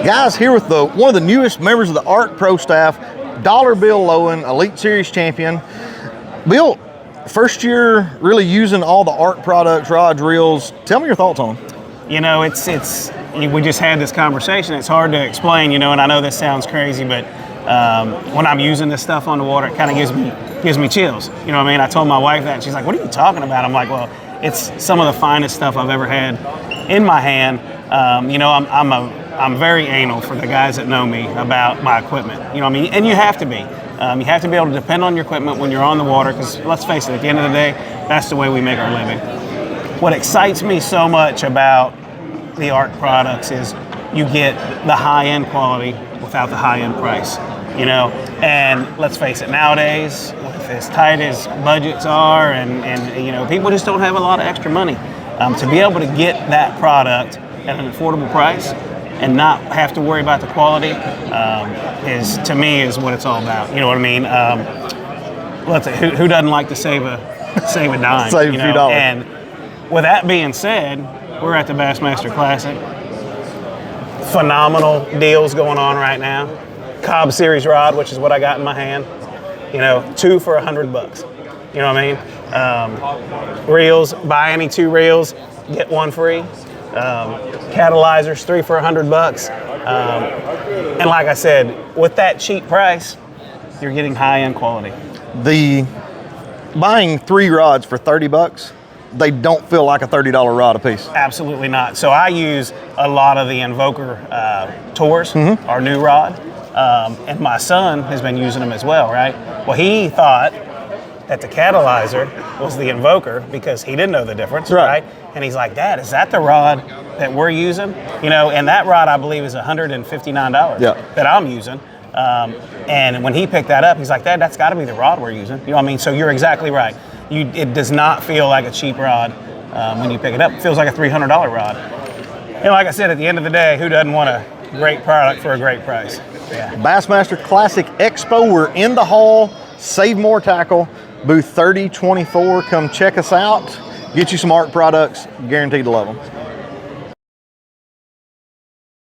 Guys, here with one of the newest members of the ARK Pro staff, Dollar Bill Lowen, Elite Series champion. Bill, first year really using all the ARK products, rods, reels. Tell me your thoughts on them. You know, we just had this conversation. It's hard to explain, you know, and I know this sounds crazy, but when I'm using this stuff on the water, it kind of gives me chills. You know what I mean? I told my wife that, and she's like, "What are you talking about?" I'm like, "Well, it's some of the finest stuff I've ever had in my hand." You know, I'm very anal for the guys that know me about my equipment. You know what I mean? And you have to be. You have to be able to depend on your equipment when you're on the water, because let's face it, at the end of the day, that's the way we make our living. What excites me so much about the ARK products is you get the high-end quality without the high-end price, you know? And let's face it, nowadays, with as tight as budgets are, and you know, people just don't have a lot of extra money. To be able to get that product at an affordable price and not have to worry about the quality to me, is what it's all about. You know what I mean? Who doesn't like to save a dime? Save a few dollars. And with that being said, we're at the Bassmaster Classic. Phenomenal deals going on right now. Cobb Series rod, which is what I got in my hand. You know, 2 for $100. You know what I mean? Reels, buy any 2 reels, get 1 free. Catalyzers, 3 for $100. And like I said, with that cheap price, you're getting high-end quality. Buying 3 rods for $30, they don't feel like a $30 rod a piece. Absolutely not. So I use a lot of the Invoker Tours, our new rod, and my son has been using them as well, right? Well, he thought that the Catalyzer was the Invoker because he didn't know the difference, right? And he's like, "Dad, is that the rod that we're using?" You know, and that rod, I believe, is $159 that I'm using. And when he picked that up, he's like, "Dad, that's got to be the rod we're using." You know what I mean? So you're exactly right. It does not feel like a cheap rod when you pick it up. It feels like a $300 rod. You know, like I said, at the end of the day, who doesn't want a great product for a great price? Yeah. Bassmaster Classic Expo, we're in the hall, Save More Tackle, booth 3024. Come check us out. Get you some ARK products, guaranteed to love them.